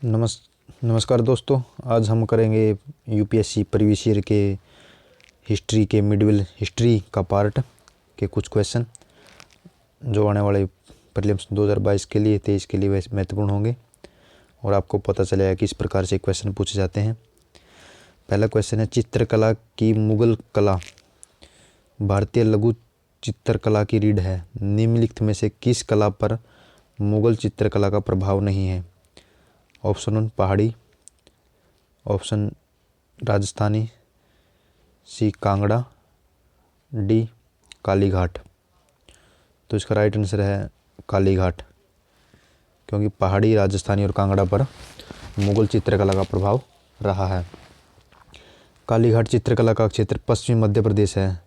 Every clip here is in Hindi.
नमस्कार दोस्तों। आज हम करेंगे यूपीएससी प्रीवियस ईयर के हिस्ट्री के मिडविल हिस्ट्री का पार्ट के कुछ क्वेश्चन जो आने वाले प्रीलिम्स 2022 के लिए 23 के लिए वैसे महत्वपूर्ण होंगे और आपको पता चलेगा कि इस प्रकार से क्वेश्चन पूछे जाते हैं। पहला क्वेश्चन है, चित्रकला की मुगल कला भारतीय लघु चित्रकला की रीढ़ है। निम्नलिखित में से किस कला पर मुगल चित्रकला का प्रभाव नहीं है? ऑप्शन 1 पहाड़ी, ऑप्शन राजस्थानी, सी कांगड़ा, डी कालीघाट। तो इसका राइट आंसर है कालीघाट, क्योंकि पहाड़ी, राजस्थानी और कांगड़ा पर मुगल चित्रकला का प्रभाव रहा है। कालीघाट चित्रकला का क्षेत्र पश्चिमी मध्य प्रदेश है,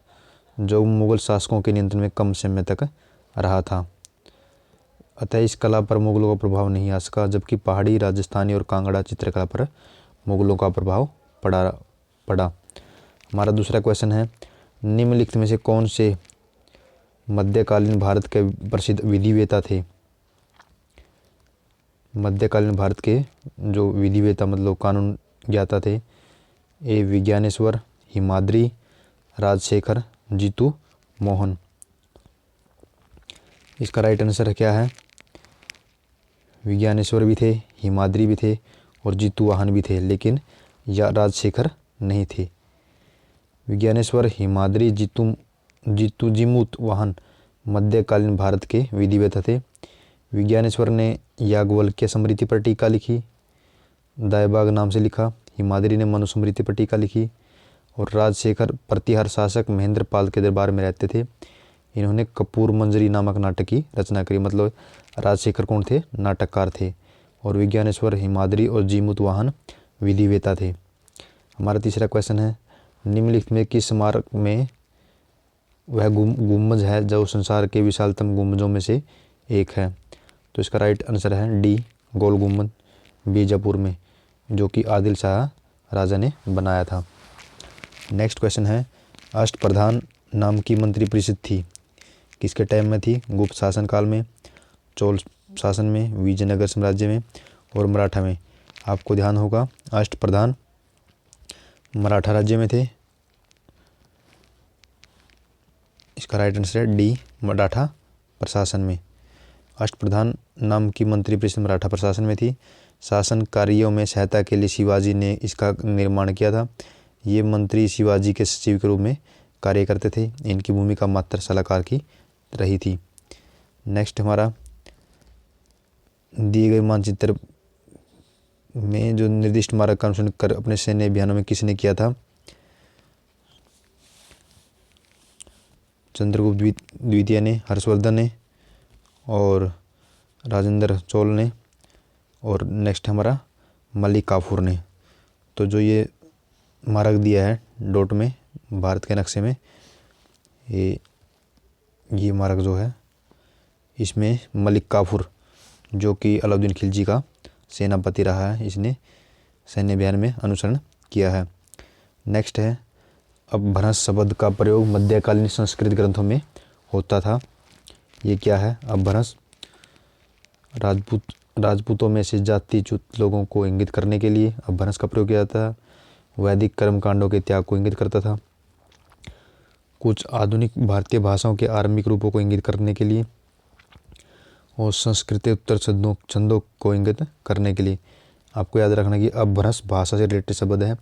जो मुगल शासकों के नियंत्रण में कम समय तक रहा था। अतः इस कला पर मुगलों का प्रभाव नहीं आ सका, जबकि पहाड़ी, राजस्थानी और कांगड़ा चित्रकला पर मुगलों का प्रभाव पड़ा। हमारा दूसरा क्वेश्चन है, निम्नलिखित में से कौन से मध्यकालीन भारत के प्रसिद्ध विधिवेता थे? मध्यकालीन भारत के जो विधिवेता मतलब कानून ज्ञाता थे, ए विज्ञानेश्वर, हिमाद्री, राजशेखर, जीतू मोहन। इसका राइट आंसर क्या है? विज्ञानेश्वर भी थे, हिमाद्री भी थे और जीतू वाहन भी थे, लेकिन या राजशेखर नहीं थे। विज्ञानेश्वर, हिमाद्री, जीतू जीमूत वाहन मध्यकालीन भारत के विधिवेता थे। विज्ञानेश्वर ने याज्ञवल्क्य स्मृति पर टीका लिखी, दायबाग नाम से लिखा। हिमाद्री ने मनुस्मृति पर टीका लिखी और राजशेखर प्रतिहार शासक महेंद्र पाल के दरबार में रहते थे। इन्होंने कपूर मंजरी नामक नाटक की रचना करी। मतलब राजशेखर कौन थे? नाटककार थे। और विज्ञानेश्वर, हिमाद्री और जीमूत वाहन विधिवेता थे। हमारा तीसरा क्वेश्चन है, निम्नलिखित में किस स्मारक में वह गुम्बज है जो संसार के विशालतम गुम्बजों में से एक है? तो इसका राइट आंसर है डी गोल गुम्बद, बीजापुर में, जो कि आदिल शाह राजा ने बनाया था। नेक्स्ट क्वेश्चन है, अष्टप्रधान नाम की मंत्री परिषद थी, किसके टाइम में थी? गुप्त शासन काल में, चोल शासन में, विजयनगर साम्राज्य में और मराठा में। आपको ध्यान होगा अष्टप्रधान मराठा राज्य में थे। इसका राइट आंसर है डी मराठा प्रशासन में। अष्टप्रधान नाम की मंत्री परिषद मराठा प्रशासन में थी। शासन कार्यों में सहायता के लिए शिवाजी ने इसका निर्माण किया था। ये मंत्री शिवाजी के सचिव के रूप में कार्य करते थे। इनकी भूमिका मात्र सलाहकार की रही थी। नेक्स्ट हमारा दिए गए मानचित्र में जो निर्दिष्ट मार्ग का अनुसरण कर अपने सैन्य अभियानों में किसने किया था? चंद्रगुप्त द्वितीय ने, हर्षवर्धन ने और राजेंद्र चोल ने और नेक्स्ट हमारा मलिक काफूर ने। तो जो ये मार्ग दिया है डॉट में भारत के नक्शे में, ये मार्ग जो है इसमें मलिक काफूर जो कि अलाउद्दीन खिलजी का सेनापति रहा है, इसने सैन्य अभियान में अनुसरण किया है। नेक्स्ट है, अपभ्रंश शब्द का प्रयोग मध्यकालीन संस्कृत ग्रंथों में होता था। ये क्या है? अपभ्रंश राजपूतों में से जातिच्युत लोगों को इंगित करने के लिए अपभ्रंश का प्रयोग किया जाता है। वैदिक कर्मकांडों के त्याग को इंगित करता था। कुछ आधुनिक भारतीय भाषाओं के आरंभिक रूपों को इंगित करने के लिए और संस्कृत उत्तर छंदों को इंगित करने के लिए। आपको याद रखना कि अपभ्रंश भाषा से रिलेटेड शब्द है।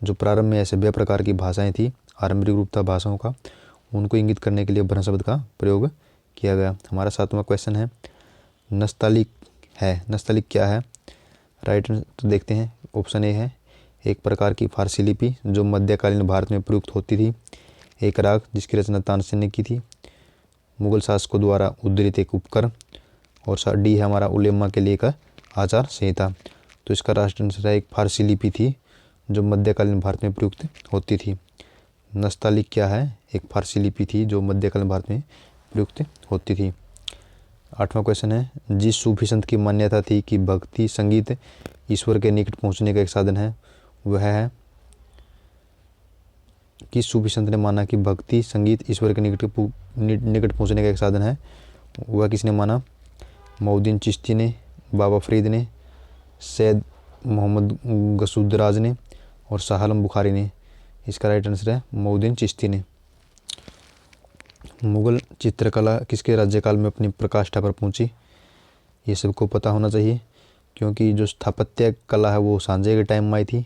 जो प्रारंभ में सभ्य प्रकार की भाषाएं थी, आरंभिक रूप था भाषाओं का, उनको इंगित करने के लिए अपभ्रंश शब्द का प्रयोग किया गया। हमारा 7वां क्वेश्चन है, नस्तलीक है। नस्तलीक क्या है? राइट तो देखते हैं। ऑप्शन ए है एक प्रकार की फारसी लिपि जो मध्यकालीन भारत में प्रयुक्त होती थी। एक राग जिसकी रचना तानसेन ने की थी। मुगल शासकों द्वारा उद्धृत एक उपकर। और डी है हमारा उलेमा के लिए एक आचार संहिता। तो इसका राष्ट्र आंसर है एक फारसी लिपि थी जो मध्यकालीन भारत में प्रयुक्त होती थी। नस्तालिक क्या है? एक फारसी लिपि थी जो मध्यकालीन भारत में प्रयुक्त होती थी। 8वां क्वेश्चन है, जिस सूफी संत की मान्यता थी कि भक्ति संगीत ईश्वर के निकट पहुंचने का एक साधन है, वह है? किस सूफी संत ने माना कि भक्ति संगीत ईश्वर के निकट पहुंचने का एक साधन है? वह किसने माना? मोहउद्दीन चिश्ती ने, बाबा फरीद ने, सैयद मोहम्मद गसूदराज ने और शाह आलम बुखारी ने। इसका राइट आंसर है मोहुद्दीन चिश्ती ने। मुगल चित्रकला किसके राज्यकाल में अपनी प्रकाष्ठा पर पहुंची? ये सबको पता होना चाहिए, क्योंकि जो स्थापत्य कला है वो सांझे के टाइम में आई थी,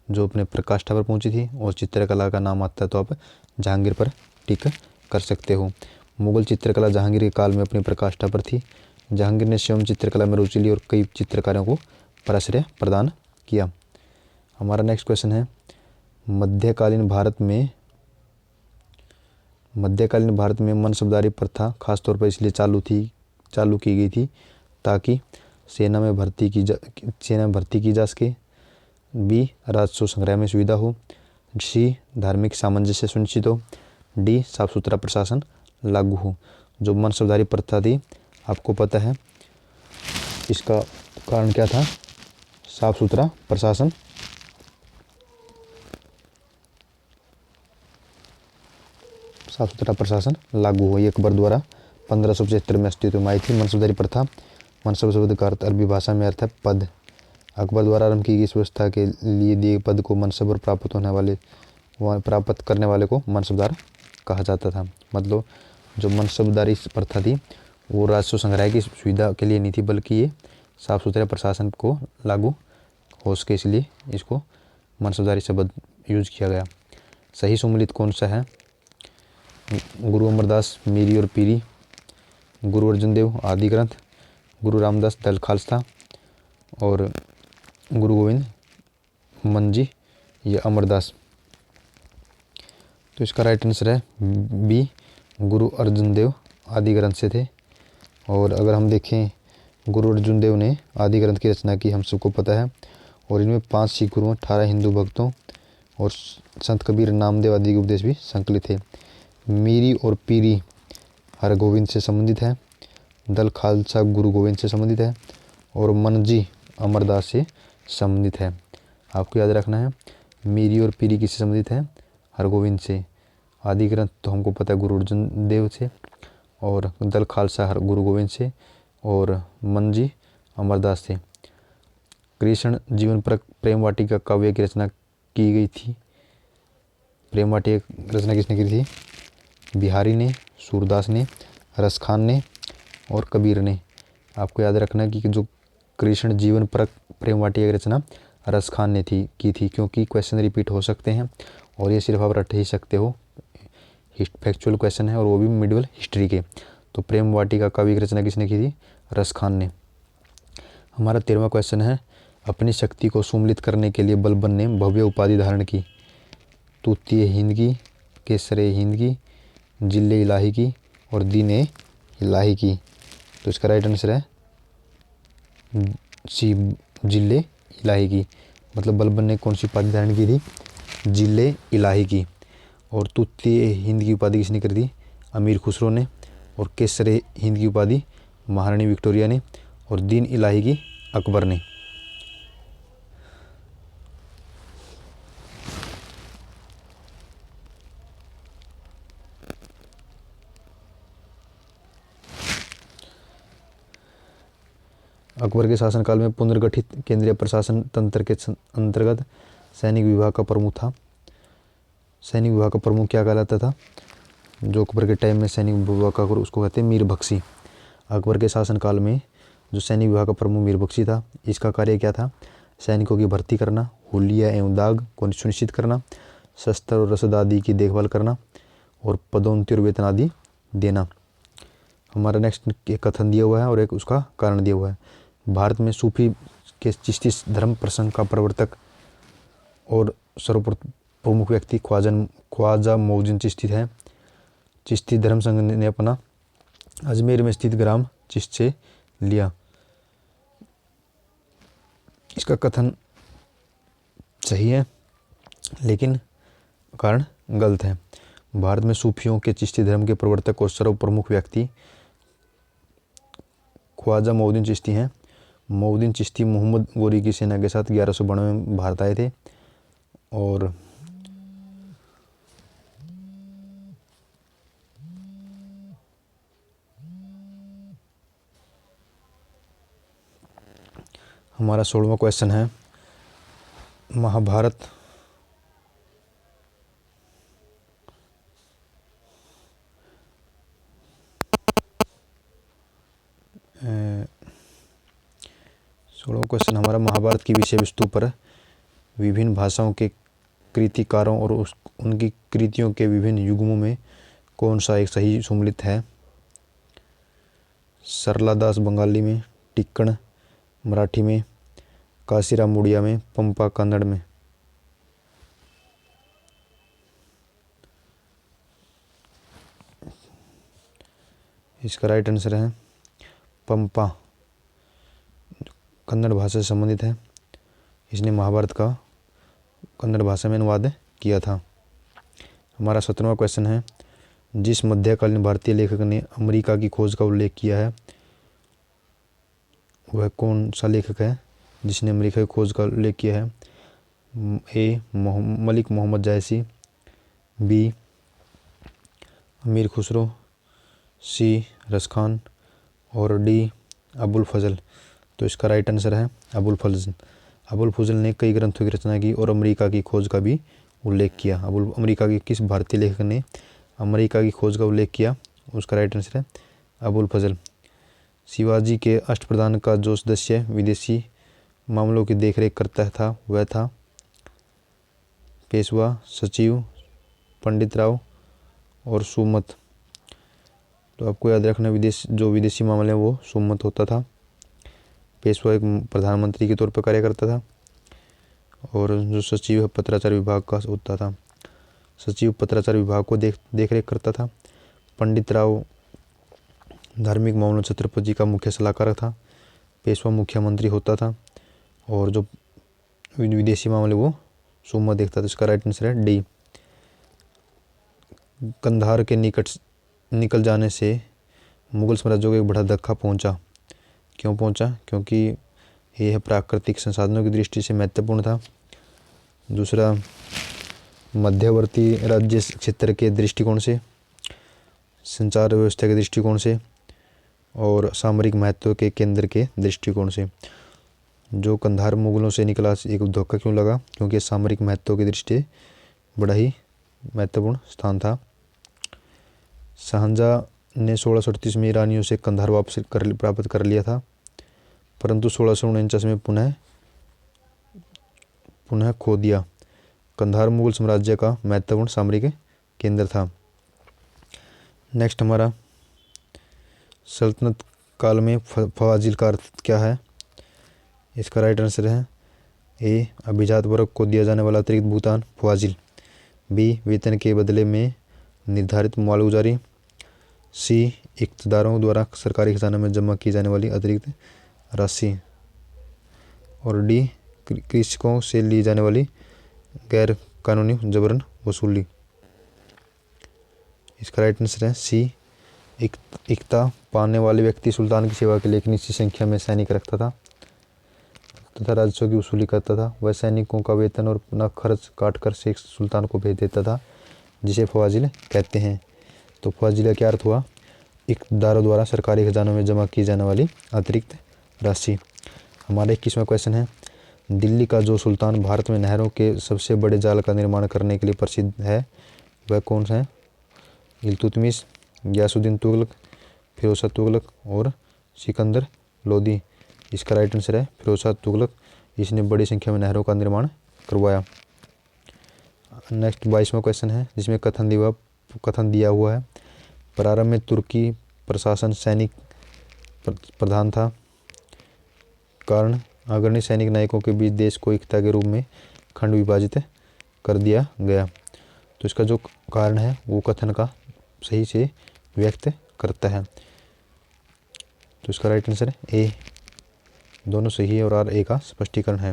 जो अपने प्रकाष्ठा पर पहुंची थी। और चित्रकला का नाम आता है तो आप जहांगीर पर टिक कर सकते हो। मुगल चित्रकला जहांगीर के काल में अपनी प्रकाष्ठा पर थी। जहांगीर ने स्वयं चित्रकला में रुचि ली और कई चित्रकारों को प्रश्रय प्रदान किया। हमारा नेक्स्ट क्वेश्चन है, मध्यकालीन भारत में मनसबदारी प्रथा खासतौर पर इसलिए चालू की गई थी ताकि सेना में भर्ती की जा सके। बी, राजस्व संग्रह में सुविधा हो। सी, धार्मिक सामंजस्य सुनिश्चित हो। डी, साफ सुथरा प्रशासन लागू हो। जो मनसबदारी प्रथा थी, आपको पता है इसका कारण क्या था? साफ सुथरा प्रशासन लागू हो। ये अकबर द्वारा 1575 में अस्तित्व में आई थी मनसबदारी प्रथा। मनसब शब्द का अर्थ अरबी भाषा में अर्थ है पद। अकबर द्वारा आरंभ की गई इस व्यवस्था के लिए दिए पद को मनसब और प्राप्त करने वाले को मनसबदार कहा जाता था। मतलब जो मनसबदारी प्रथा थी वो राजस्व संग्रह की सुविधा के लिए नहीं थी, बल्कि ये साफ सुथरे प्रशासन को लागू हो सके, इसलिए इसको मनसबदारी शब्द यूज किया गया। सही सम्मिलित कौन सा है? गुरु अमरदास मीरी और पीरी, गुरु अर्जुन देव आदि ग्रंथ, गुरु रामदास दल खालसा और गुरु गोविंद मंजी या अमरदास। तो इसका राइट आंसर है बी, गुरु अर्जुन देव आदि ग्रंथ से थे। और अगर हम देखें, गुरु अर्जुन देव ने आदि ग्रंथ की रचना की, हम सबको पता है। और इनमें 5 सिख गुरुओं, 18 हिंदू भक्तों और संत कबीर, नामदेव आदि के उपदेश भी संकलित थे। मीरी और पीरी हरगोविंद से संबंधित है। दल खालसा गुरु गोविंद से संबंधित है और मनजी अमरदास से संबंधित है। आपको याद रखना है, मीरी और पीरी किससे संबंधित है? हरगोविंद से। आदि ग्रंथ तो हमको पता है गुरु अर्जुन देव से, और दल खालसा गुरु गोविंद से, और मनजी अमरदास से। कृष्ण जीवन पर प्रेम वाटिका काव्य की रचना की गई थी। प्रेम वाटिका की रचना किसने की थी? बिहारी ने, सूरदास ने, रसखान ने और कबीर ने। आपको याद रखना है कि जो कृष्ण जीवन पर प्रेम वाटिका की रचना रसखान ने की थी, क्योंकि क्वेश्चन रिपीट हो सकते हैं और ये सिर्फ आप रट ही सकते हो। फैक्चुअल क्वेश्चन है और वो भी मिडिवल हिस्ट्री के। तो प्रेम वाटिका काव्य की रचना किसने की थी? रसखान ने। हमारा 13वां क्वेश्चन है, अपनी शक्ति को सुम्मिलित करने के लिए बलबन ने भव्य उपाधि धारण की। तूतीय हिंद की, केसरे हिंद की, जिले इलाही की और दीने इलाही की। तो इसका राइट आंसर है सी, जिले इलाही की। मतलब बलबन ने कौन सी उपाधि धारण की थी? जिले इलाही की। और तूतीय हिंद की उपाधि किसने करी थी? अमीर खुसरो ने। और केसरे हिंद की उपाधि महारानी विक्टोरिया ने। और दीन इलाही की अकबर ने। अकबर के शासनकाल में पुनर्गठित केंद्रीय प्रशासन तंत्र के अंतर्गत सैनिक विभाग का प्रमुख था। सैनिक विभाग का प्रमुख क्या कहलाता था? जो अकबर के टाइम में सैनिक विभाग का, उसको कहते हैं मीर बख्शी। अकबर के शासनकाल में जो सैनिक विभाग का प्रमुख मीर बख्शी था, इसका कार्य क्या था? सैनिकों की भर्ती करना, हुलिया एवं दाग को सुनिश्चित करना, शस्त्र और रसद आदि की देखभाल करना और पदोन्नति और वेतन आदि देना। हमारा नेक्स्ट एक कथन दिया हुआ है और एक उसका कारण दिया हुआ है। भारत में सूफी के चिश्ती धर्म प्रसंग का प्रवर्तक और सर्वप्रमुख व्यक्ति ख्वाजा मोहद्दीन चिश्ती है। चिश्ती धर्म संघ ने अपना अजमेर में स्थित ग्राम चिश्त से लिया। इसका कथन सही है, लेकिन कारण गलत है। भारत में सूफियों के चिश्ती धर्म के प्रवर्तक और सर्वप्रमुख व्यक्ति ख्वाजा मोहद्दीन चिश्ती हैं। मोहद्दीन चिश्ती मोहम्मद गोरी की सेना के साथ 1192 में भारत आए थे और हमारा 16वां क्वेश्चन है, महाभारत सोलह क्वेश्चन हमारा, महाभारत की विषय वस्तु पर विभिन्न भाषाओं के कृतिकारों और उनकी कृतियों के विभिन्न युग्मों में कौन सा एक सही सम्मिलित है? सरला दास बंगाली में, टिक्कण मराठी में, काशीराम उड़िया में, पंपा कन्नड़ में। इसका राइट आंसर है पंपा, कन्नड़ भाषा से संबंधित है। इसने महाभारत का कन्नड़ भाषा में अनुवाद किया था। हमारा 17वां क्वेश्चन है, जिस मध्यकालीन भारतीय लेखक ने अमेरिका की खोज का उल्लेख किया है वह कौन सा लेखक है जिसने अमेरिका की खोज का उल्लेख किया है? ए मलिक मोहम्मद जायसी, बी अमीर खुसरो, सी रसखान और डी अबुल फजल। तो इसका राइट आंसर है अबुल फजल। अबुल फजल ने कई ग्रंथों की रचना की और अमेरिका की खोज का भी उल्लेख किया। अमेरिका की किस भारतीय लेखक ने अमेरिका की खोज का उल्लेख किया? उसका राइट आंसर है अबुल फजल। शिवाजी के अष्टप्रधान का जो सदस्य विदेशी मामलों की देखरेख करता था वह था पेशवा, सचिव, पंडित राव और सुमत। तो आपको याद रखना, विदेशी मामले वो सुमत होता था। पेशवा एक प्रधानमंत्री के तौर पर कार्य करता था और जो सचिव है पत्राचार विभाग का होता था। सचिव पत्राचार विभाग को देख रेख करता था। पंडित राव धार्मिक मामलों छत्रपति जी का मुख्य सलाहकार था। पेशवा मुख्यमंत्री होता था और जो विदेशी मामले वो सुमत देखता था। इसका राइट आंसर है डी। कंधार के निकट निकल जाने से मुगल साम्राज्य को एक बड़ा धक्का पहुंचा। क्यों पहुंचा? क्योंकि यह प्राकृतिक संसाधनों की दृष्टि से महत्वपूर्ण था। दूसरा, मध्यवर्ती राज्य क्षेत्र के दृष्टिकोण से, संचार व्यवस्था के दृष्टिकोण से और सामरिक महत्व के केंद्र के दृष्टिकोण से। जो कंधार मुगलों से निकला एक धोखा क्यों लगा? क्योंकि सामरिक महत्व की दृष्टि बड़ा ही महत्वपूर्ण स्थान था। शाहजहाँ ने 1638 में ईरानियों से कंधार वापस प्राप्त कर लिया था, परंतु 1649 में पुनः खो दिया। कंधार मुगल साम्राज्य का महत्वपूर्ण सामरिक केंद्र था। नेक्स्ट हमारा, सल्तनत काल में फवाजिल का अर्थ क्या है? इसका राइट आंसर है ए अभिजात वर्ग को दिया जाने वाला अतिरिक्त भुगतान फवाजिल, बी वेतन के बदले में निर्धारित मालगुजारी, सी इक़्तिदारों द्वारा सरकारी खजाना में जमा की जाने वाली अतिरिक्त राशि और डी कृषकों से ली जाने वाली गैर कानूनी जबरन वसूली। इसका राइट आंसर है सी इक्ता पाने वाले व्यक्ति सुल्तान की सेवा के लिए एक निश्चित संख्या में सैनिक रखता था तथा राजस्व की वसूली करता था। वह सैनिकों का वेतन और अपना खर्च काटकर शेख सुल्तान को भेज देता था, जिसे फवाजिल कहते हैं। तो फवाजिल का क्या अर्थ हुआ? इक़्तिदारों द्वारा सरकारी खजानों में जमा की जाने वाली अतिरिक्त राशि। हमारा 21वां क्वेश्चन है, दिल्ली का जो सुल्तान भारत में नहरों के सबसे बड़े जाल का निर्माण करने के लिए प्रसिद्ध है वह कौन सा है? इल्तुतमिश, गयासुद्दीन तुगलक, फिरोज शाह तुगलक और सिकंदर लोदी। इसका राइट आंसर है फिरोज शाह तुगलक। इसने बड़ी संख्या में नहरों का निर्माण करवाया। नेक्स्ट 22वां क्वेश्चन है, जिसमें कथन दिया हुआ है, प्रारंभ में तुर्की प्रशासन सैनिक प्रधान था, कारण अग्रणी सैनिक नायकों के बीच देश को एकता के रूप में खंड विभाजित कर दिया गया। तो इसका जो कारण है वो कथन का सही से व्यक्त करता है। तो इसका राइट आंसर है ए, दोनों सही है और आर ए का स्पष्टीकरण है।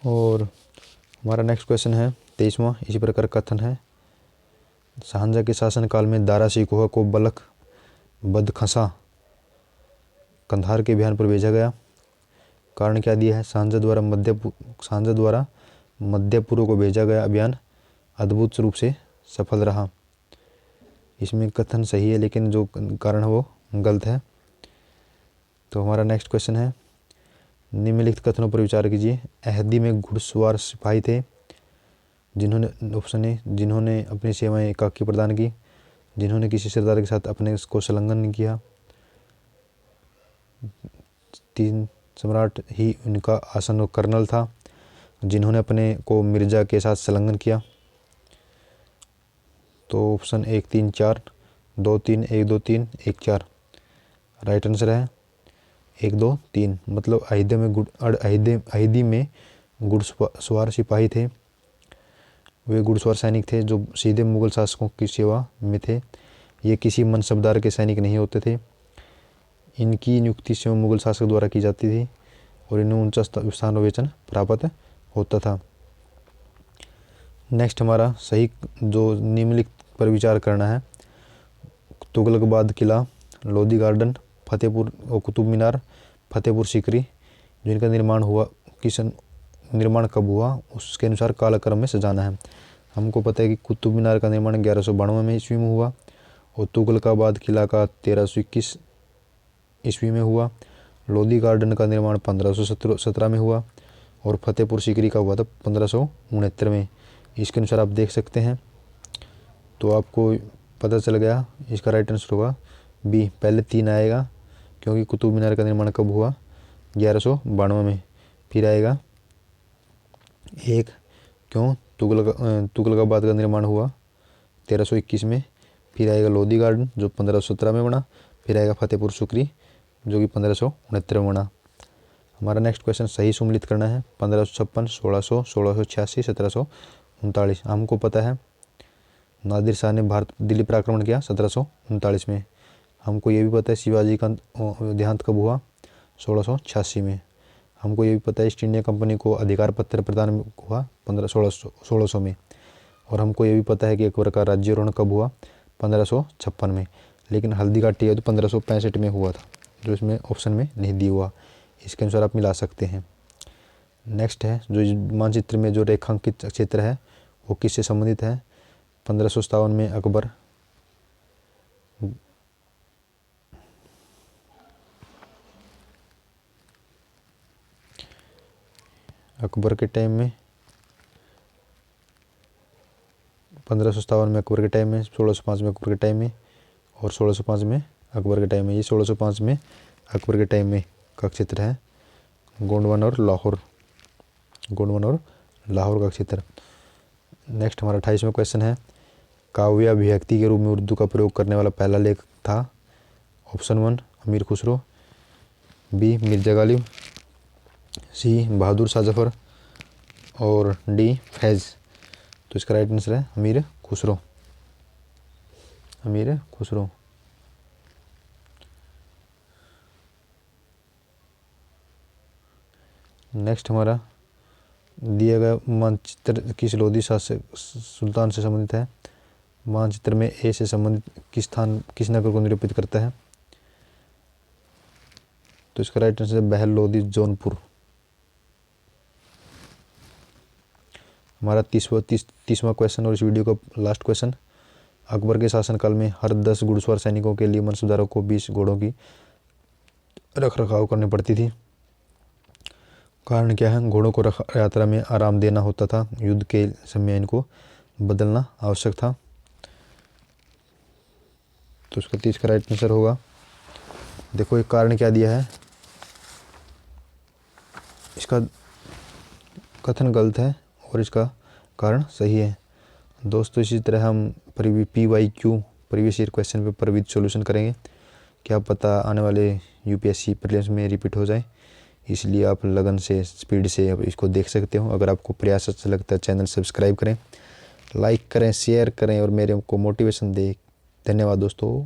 और हमारा नेक्स्ट क्वेश्चन है 23वां, इसी प्रकार कथन है, शाहजहाँ के शासनकाल में दारा सिकोह को बलख बदखसा कंधार के अभियान पर भेजा गया। कारण क्या दिया है? शाहजहाँ द्वारा मध्य पूर्व को भेजा गया अभियान अद्भुत रूप से सफल रहा। इसमें कथन सही है लेकिन जो कारण है वो गलत है। तो हमारा नेक्स्ट क्वेश्चन है, निम्नलिखित कथनों पर विचार कीजिए। अहदी में घुड़सवार सिपाही थे जिन्होंने, ऑप्शन ए, जिन्होंने अपनी सेवाएं एकाकी प्रदान की, जिन्होंने किसी सरदार के साथ अपने को संलग्न नहीं किया, 3 सम्राट ही उनका आसन कर्नल था, जिन्होंने अपने को मिर्जा के साथ संलग्न किया। तो ऑप्शन 1 3 4 2 3 1 2 3 1 4 राइट आंसर है 1 2 3। मतलब अहिदी में घुड़सवार सिपाही थे। वे घुड़सवार सैनिक थे जो सीधे मुगल शासकों की सेवा में थे। ये किसी मनसबदार के सैनिक नहीं होते थे। इनकी नियुक्ति स्वयं मुगल शासक द्वारा की जाती थी और इन्हें ऊंचा स्थान और वेतन प्राप्त होता था। नेक्स्ट हमारा सही जो निम्नलिखित पर विचार करना है। तुगलकाबाद किला, लोधी गार्डन, फतेहपुर और कुतुब मीनार, फतेहपुर सीकरी, जिनका निर्माण कब हुआ उसके अनुसार कालक्रम में सजाना है। हमको पता है कि कुतुब मीनार का निर्माण 1192 में ईस्वी में हुआ और तुगलकाबाद किला का 1321 ईस्वी में हुआ। लोधी गार्डन का निर्माण 1517 में हुआ और फतेहपुर सीकरी का हुआ था 1569 में। इसके अनुसार आप देख सकते हैं। तो आपको पता चल गया, इसका राइट आंसर होगा बी, पहले 3 आएगा क्योंकि कुतुब मीनार का निर्माण कब हुआ 1192 में। फिर आएगा 1, क्यों तुगलकाबाद का निर्माण हुआ 1321 में। फिर आएगा लोधी गार्डन जो 1517 में बना। फिर आएगा फतेहपुर सीकरी जो कि 1569 में बना। हमारा नेक्स्ट क्वेश्चन सही सम्मिलित करना है। 1556, 1600, 1686, 1739। हमको पता है नादिर शाह ने दिल्ली पर आक्रमण किया 1739 में। हमको ये भी पता है शिवाजी का देहांत कब हुआ 1686 में। हमको ये भी पता है ईस्ट इंडिया कंपनी को अधिकार पत्र प्रदान हुआ 1600 में। और हमको ये भी पता है कि अकबर का राज्यारोहण कब हुआ 1556 में। लेकिन हल्दी घाटी है तो 1565 में हुआ था, जो इसमें ऑप्शन में नहीं दिया हुआ। इसके अनुसार आप मिला सकते हैं। नेक्स्ट है जो मानचित्र में जो रेखांकित क्षेत्र है वो किससे संबंधित है। 1557 में अकबर के टाइम में 1557 में अकबर के टाइम में, 1605 में अकबर के टाइम में और 1605 में अकबर के टाइम में। ये 1605 में अकबर के टाइम में का क्षेत्र है गोंडवाना और लाहौर का क्षेत्र। नेक्स्ट हमारा 28वां क्वेश्चन है। काव्य अभिव्यक्ति के रूप में उर्दू का प्रयोग करने वाला पहला लेख था। ऑप्शन 1 अमीर खुसरो, बी मिर्जा गालिब, सी बहादुर शाह जफर और डी फैज़। तो इसका राइट आंसर है अमीर खुसरो। नेक्स्ट हमारा दिया गया मानचित्र किस लोधी शासक सुल्तान से संबंधित है। मानचित्र में ए से संबंधित किस नगर को निरूपित करता है। तो इसका राइट आंसर है बहल लोधी जौनपुर। हमारा 30वां क्वेश्चन और इस वीडियो का लास्ट क्वेश्चन। अकबर के शासनकाल में हर 10 घुड़सवार सैनिकों के लिए मनसूबदारों को 20 घोड़ों की रखरखाव करनी पड़ती थी। कारण क्या है। घोड़ों को यात्रा में आराम देना होता था। युद्ध के समय इनको बदलना आवश्यक था। तो इसका 30 का राइट आंसर होगा। देखो एक कारण क्या दिया है, इसका कथन गलत है और इसका कारण सही है। दोस्तों इसी तरह हम PYQ previous year question paper with solution करेंगे। क्या पता आने वाले UPSC प्रीलिम्स में रिपीट हो जाए, इसलिए आप लगन से स्पीड से अब इसको देख सकते हो। अगर आपको प्रयास अच्छा लगता है चैनल सब्सक्राइब करें, लाइक करें, शेयर करें और मेरे को मोटिवेशन दें। धन्यवाद दोस्तों।